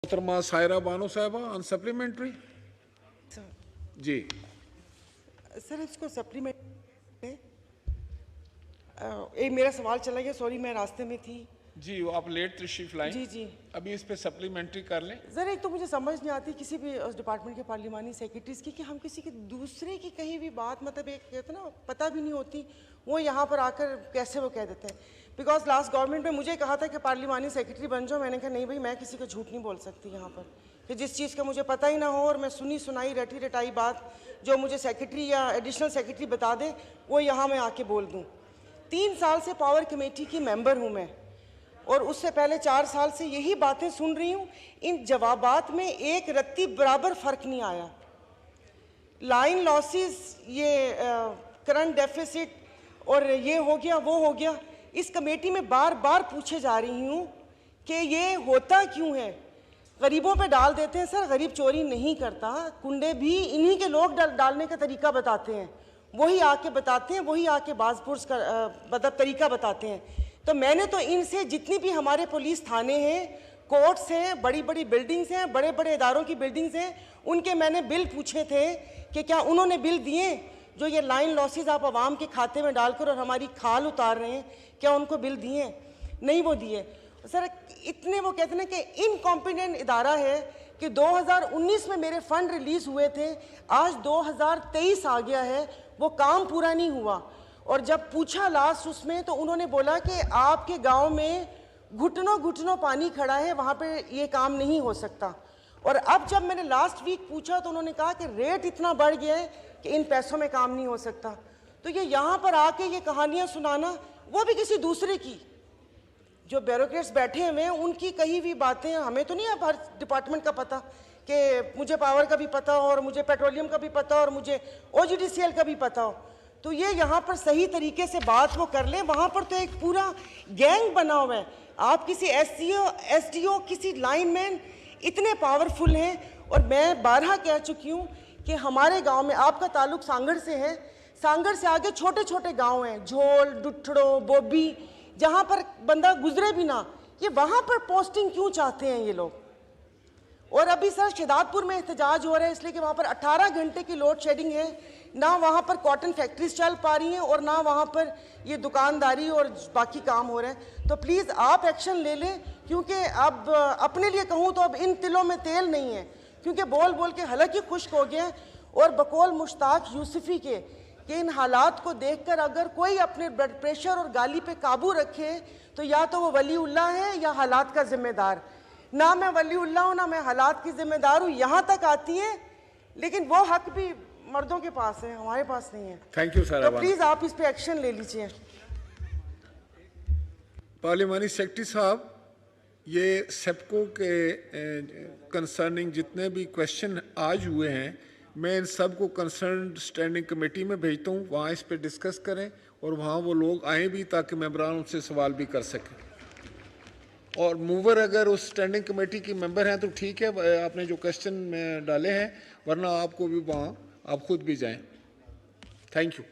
मोहतरमा सायरा बानो साहबा on supplementary. Ji sir, इसको सप्लीमेंट एक मेरा सवाल चला गया, सॉरी मैं रास्ते में थी। जी, आप लेट तशरीफ लाएं। जी जी, अभी इस पे सप्लीमेंट्री कर लें। सर एक तो मुझे समझ नहीं आती किसी भी उस डिपार्टमेंट के पार्लिमानी सेक्रेटरीज की कि हम किसी के दूसरे की कहीं भी बात, मतलब एक कहते ना पता भी नहीं होती, वो यहाँ पर आकर कैसे वो कह देते हैं। बिकॉज लास्ट गवर्नमेंट में मुझे कहा था कि पार्लिमानी सेक्रेटरी बन जाओ, मैंने कहा नहीं भाई, मैं किसी को झूठ नहीं बोल सकती यहाँ पर, कि जिस चीज़ का मुझे पता ही ना हो और मैं सुनी सुनाई रटी रटाई बात जो मुझे सेक्रेटरी या एडिशनल सेक्रेटरी बता दे वो यहाँ मैं आके बोल दूँ। 3 साल से पावर कमेटी की मेंबर हूँ मैं, और उससे पहले 4 साल से यही बातें सुन रही हूँ। इन जवाबात में एक रत्ती बराबर फर्क नहीं आया। लाइन लॉसेस, ये करंट डेफिसिट और ये हो गया वो हो गया, इस कमेटी में बार बार पूछे जा रही हूँ कि ये होता क्यों है। गरीबों पे डाल देते हैं सर, गरीब चोरी नहीं करता, कुंडे भी इन्हीं के लोग डालने का तरीका बताते हैं, वही आके बताते हैं, वही आके बाजपुर्स का मतलब तरीका बताते हैं। तो मैंने तो इनसे जितनी भी हमारे पुलिस थाने हैं, कोर्ट्स हैं, बड़ी बड़ी बिल्डिंग्स हैं, बड़े बड़े इदारों की बिल्डिंग्स हैं, उनके मैंने बिल पूछे थे कि क्या उन्होंने बिल दिए जो ये लाइन लॉसेस आप आवाम के खाते में डालकर और हमारी खाल उतार रहे हैं, क्या उनको बिल दिए? नहीं वो दिए सर। इतने वो कहते हैं कि इनकॉम्पिटेंट इदारा है कि 2019 में मेरे फंड रिलीज हुए थे, आज 2023 आ गया है, वो काम पूरा नहीं हुआ। और जब पूछा लास्ट उसमें तो उन्होंने बोला कि आपके गांव में घुटनों घुटनों पानी खड़ा है, वहाँ पे ये काम नहीं हो सकता। और अब जब मैंने लास्ट वीक पूछा तो उन्होंने कहा कि रेट इतना बढ़ गया है कि इन पैसों में काम नहीं हो सकता। तो ये यहाँ पर आके ये कहानियाँ सुनाना, वो भी किसी दूसरे की, जो ब्यूरोक्रेट्स बैठे हुए हैं उनकी कही हुई बातें, हमें तो नहीं अब हर डिपार्टमेंट का पता, कि मुझे पावर का भी पता हो और मुझे पेट्रोलियम का भी पता हो और मुझे OGDCL का भी पता हो। तो ये यहाँ पर सही तरीके से बात वो कर लें। वहाँ पर तो एक पूरा गैंग बना हुआ है, आप किसी SDO किसी लाइनमैन इतने पावरफुल हैं। और मैं 12 कह चुकी हूँ कि हमारे गांव में, आपका ताल्लुक सांगड़ से है, सांगड़ से आगे छोटे छोटे गांव हैं, झोल, डुठड़ो, बोबी, जहाँ पर बंदा गुजरे भी ना, ये वहाँ पर पोस्टिंग क्यों चाहते हैं ये लोग? और अभी सर शहदादपुर में एहतजाज हो रहा है इसलिए कि वहाँ पर 18 घंटे की लोड शेडिंग है, ना वहाँ पर कॉटन फैक्ट्रीज चल पा रही हैं और ना वहाँ पर ये दुकानदारी और बाकी काम हो रहे हैं। तो प्लीज़ आप एक्शन ले लें, क्योंकि अब अपने लिए कहूँ तो अब इन तिलों में तेल नहीं है, क्योंकि बोल बोल के हलक ही खुश्क हो गया है। और बकौल मुश्ताक यूसुफी के कि इन हालात को देखकर अगर कोई अपने ब्लड प्रेशर और गाली पे काबू रखे तो या तो वो वलीउल्लाह है या हालात का जिम्मेदार। ना मैं वलीउल्लाह हूँ ना मैं हालात की जिम्मेदार हूँ। यहाँ तक आती है, लेकिन वो हक भी मर्दों के पास है, हमारे पास नहीं है। Thank you sir. तो प्लीज आप इस पे एक्शन ले लीजिए। पार्लिमानी सेक्रेटरी साहब, ये सेप्को के कंसर्निंग जितने भी क्वेश्चन आज हुए हैं, मैं इन सब को कंसर्न स्टैंडिंग कमेटी में भेजता हूँ, वहाँ इस पे डिस्कस करें और वहाँ वो लोग आए भी ताकि मेंबरान उनसे सवाल भी कर सकें। और मूवर अगर उस स्टैंडिंग कमेटी की मेंबर हैं तो ठीक है, आपने जो क्वेश्चन डाले हैं, वरना आपको भी वहाँ आप खुद भी जाएं। Thank you.